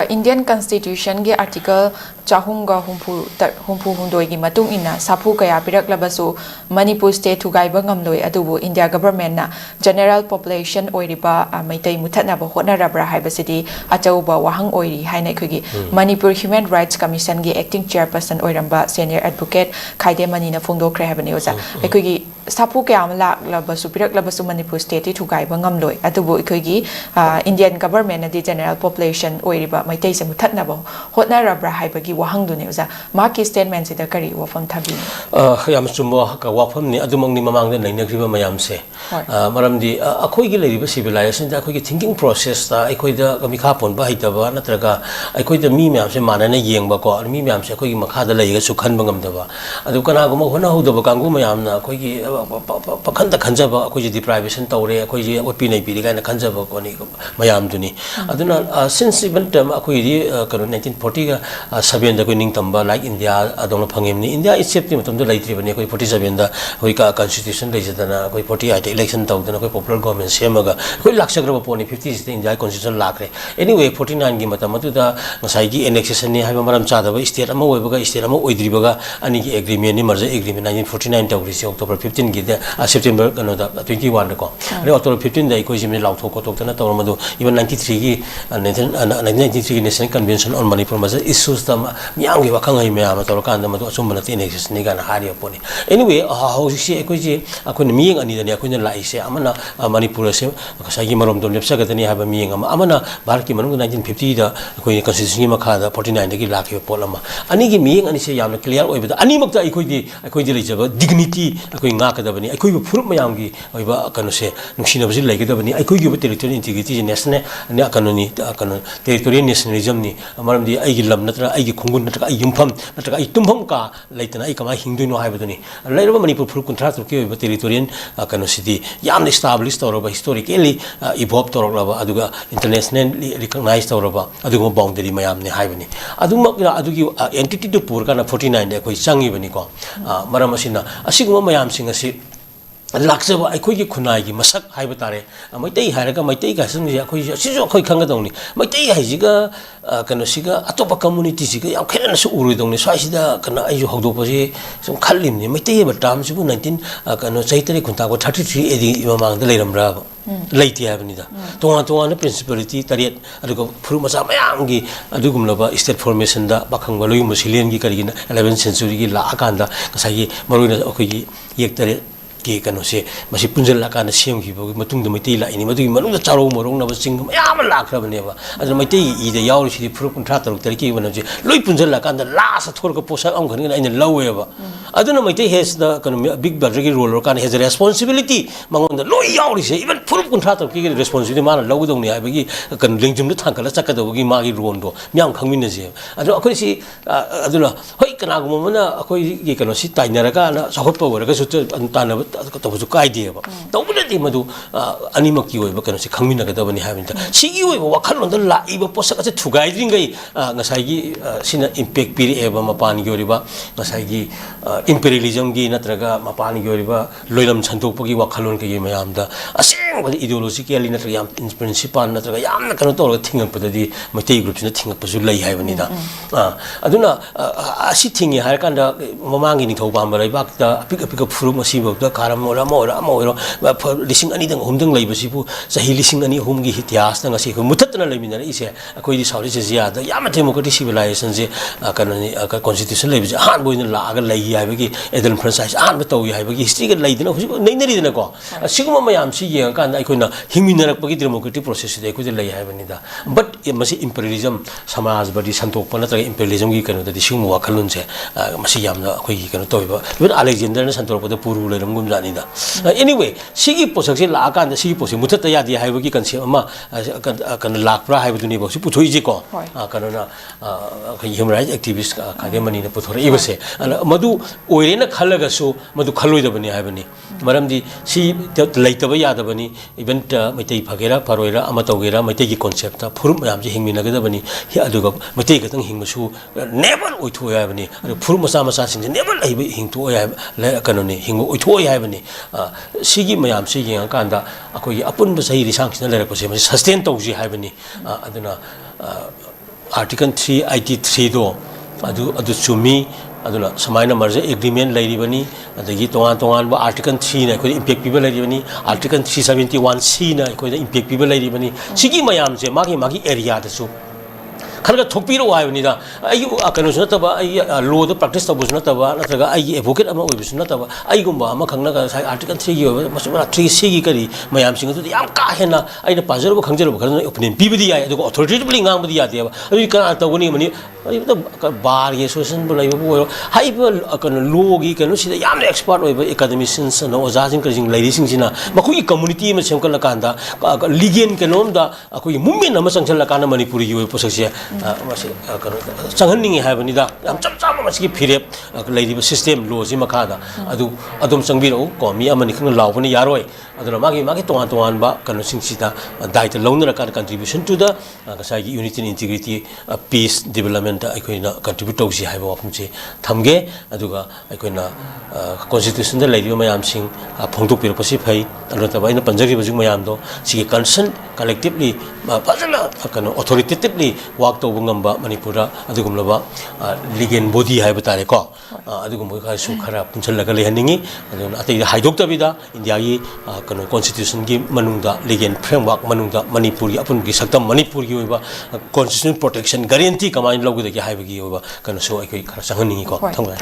Indian Constitution ge article chahumga humpu hundoi gi matung ina sapu kaya pirak labasu Manipur state thugai bangam loi adubu India government na general population oiriba maitai muthatna ba hotna rabra haibasidi achauba wahang oiri haina khigi Manipur Human Rights Commission ge acting chairperson oiramba senior advocate Khaide Mani na phongdokre habani oza khigi sapu kaya amla labasu pirak labasu Manipur state thugai bangam loi adubu khigi Indian government na di general population oiriba maitai se muthatna ba hotna rabra haibagi wahang dune oza maki statement sida kari wafam thabi yam chumbo ka wafam ni adumang ni mamang na nainagriba mayam se maramdi akhoi gi leiriba civilization da akhoi gi thinking process ta akhoi da kamikha pon ba haitaba natraga akhoi da mi myam se manana yengba ko mi myam se akhoi gi makha da leiga su khan bangam da ba adu kana guma hona hodaba kangu mayam na akhoi gi pakhan da khanjaba akhoi ji deprivation tawre akhoi ji opi nei pi ga na khanjaba ko ni mayam duni aduna since even term akhoi di 1940 ga 7 da ko ning tamba like India adona phangem ni India itself ti matum da laitri bani akhoi 47 da akhoi ka constitution leijadana akhoi 48 election tawdana akhoi popular government semaga akhoi laksagraba poni 50 da India constitution lakre anyway 49 gi matam atu da ngasai gi annexation ni haiba maram cha da ba state ama oibaga state ama oidribaga ani gi agreement ni merger agreement 1949 tawri si October 15 gi da September kano da 21 da ko re October 15 da akhoi jimni lauthok ko tokna tawra madu even 93 gi 1993 gi national convention on Manipur merger issues da myang gi wakhang ai mya ma tawra kan da madu asum na annexation ni ga na hari poni anyway how si akhoi ji akhoi ni miyeng ani da ni akhoi na lai se amana Manipur se ngasai gi marom dom lepsa ga da ni haba miyeng amana bharat ki manung 1950 da akhoi constitution gi makha da 49 da gi lakhi polama ani gi miyeng ani se yamna clear oi ba ani mak da akhoi di leijaba dignity akhoi nga ka da bani akhoi bu furup mayam gi oi ba kanu se nuksina ba ji lai ga da bani akhoi gi territorial integrity national ni kanu ni kanu territorial nationalism ni amaram di ai gi lam natra ai gi khungun natra ai yumpham natra ai tumpham ka leitana ai kama hingduino hai ba duni lairaba Manipur furup kuntra tur ki oi ba territorial kanu sidi yam establish tawraba historically evolve tawraba aduga internationally recognized tawraba aduga boundary mayam ni hai bani aduma adugi entity to pur kana 49 de koi changi bani ko maram asina asiguma mayam singa si lakjaba akhoi gi khunai gi masak haiba tare maitai hairaga maitai ga sung ya akhoi sijo akhoi khanga dongni maitai haijiga kano siga atopa community siga yam khena su urui dongni swaisida kana aiju hogdok pasi sum khallimni maitai ba tam sibu 19 kano chaitari khunta ko 33 edi imamang da leiramra leiti habni da tonga principality tariat adugo phuru macha mayam gi adugumlaba state formation da bakhang baloi musilian gi karigina 11th century gi la akanda kasai maroina akhoi gi yek tare ki kano se masi punjal la kana sem gi bo matung da maitai la ini madu manung da charo morong na ba sing mayam la khra bane ba adu maitai i da yaw si phuru kun thra taruk tariki bana je loi punjal la kana la sa thor ko posak am khani ina lawe ba adu na maitai has da kano big brother gi role kana has a responsibility mangon da loi yaw ri se even phuru kun thra taruk ki responsibility mana law dong ni ai ba gi kan lingjum da thang kala chakka da gi ma gi ron do myam khangmin na je adu akhoi si adu na hoi kana gu mana akhoi gi kano si tainara ka na sakhot pa wara ka su ta na तबसु काइदे बा तबुनदि मदु अनिमक की ओइबा कनो से खंगमिना गदबनि हाबिनता सिगी ओइबा वखलोंद लाइबा पोसक से थुगाइद्रिंगै ngसाइगी सिना impact पिरि एबा मपान gi ओरिबा ngसाइगी imperialism gi नत्रगा मपान gi ओरिबा लोइलम छनतोकपगी वखलोन के मयामदा असेंग इडियोलॉजिकली नत्र याम principal नत्रगा याम कनो तोर थिंगपदि मैतै ग्रुप सिना थिंगपसु लई हाइबनिदा अदुना असि थिंगि हारकांदा ममांगी निथौ बामबा लैबाकदा अपिक अपिक फुरु मसिबोदा karam ora lising ani dang humdang lai basibu sahi lising ani hum gi ityas dang asi mutatna lai minara ise akoi di sauri je zia da yam democratic civilization je kanani constitution lai je han boina la ga lai ya bagi edel franchise an ba taw ya bagi history ga lai dina nei nari dina ko siguma mayam si ye kan ai koina hingminarak bagi democratic process de ko je lai ya bani da but masi imperialism samaj badi santok pa na imperialism gi kanu da di siguma wakhalun je masi yam na akoi gi kanu toiba even Alexander na santok pa da puru lai ram anyway sigi posak se la kan sigi posi mutat ya di hai bagi concept ama kan lakpra hai buduni bo si puthoi ji ko kan na human rights activist ka de mani na puthore ibase madu oire na khalaga so madu khaloi da bani hai bani maram di si laitaba ya da bani event maitai phagera paroira ama togera maitai gi concept ta furum yam ji hingmi na ga da bani hi aduga maitai ga tang hingmasu never oitho ya bani furum masa masa sing never ai hingto ya kanoni hingo oitho ya bani sigi mayam sigi kanda akoi apun ba sahi risang sina lera ko se sustain tawji hai bani aduna Article 383 do adu chumi aduna samaina marje agreement lairibani adagi tongan ba Article 3 na koi impact people lairibani Article 371 C na koi impact people lairibani sigi mayam je magi area da su Kharga थोपीरो हाइबनिदा आई कनो सुनतबा आई law the practice तब सुनतबा नत्रगा आई advocate अमा ओइब सुनतबा आई गुम्बा अमा खंगना article 3 गी मसुरा 3 सी गी करी मयाम सिंग तो याम का हेना आइना पाजरबो खंगजरबो खरना ओपिनियन पिबदी याय अदुको अथॉरिटी गांगबदी यादेबा अदु का तगनी मनि आई त बार गे सोसन बो लाइबो ओरो हाइब कनो लॉ गी कनो सिदा याम एक्सपर्ट ओइब एकेडमिशियंस न ओजाजिंग कजिंग लाइरि सिंगसिना मखुई कम्युनिटी म सेमकल कांदा लीगल कनोम दा अखुई मूवमेंट अमा संगसल काना मणिपुरी गी पोसक्से चंगहनिंग हाइबनिदा याम चपचाप मसकी फिरेप लैरिबा सिस्टम लॉ सि मखादा अदुम चंगबिरो को मी अमनि खंग लावबनि यारोय अदुना मागी तोंगान बा कनो सिंगसिदा दायित्व लौनरा का कंट्रीब्यूशन टू द कसाई unity and integrity peace development अखोइना कंट्रीब्यूट तौसी हाइबा वाफुमसे थमगे अदुगा अखोइना कॉन्स्टिट्यूशन द लैरिबा मयाम सिंग फोंदोकपिरपसि फै अदुतबा इन पंजगिबा जुग मयाम दो सिगे कंसर्न कलेक्टिवली फजना कनो ऑथोरिटेटिवली वर्क तौबा ngamba manipura adugumlaba legal body haiba tare ko adugum ka su khara punchalaga lehaningi adun atai haidoktabida india gi kano constitution gi manungda legal framework manungda manipuri apun gi saktam manipur gi oiba constitutional protection guarantee kamain logu de gi haiba gi oiba kano so ai khara sanghaningi ko thangba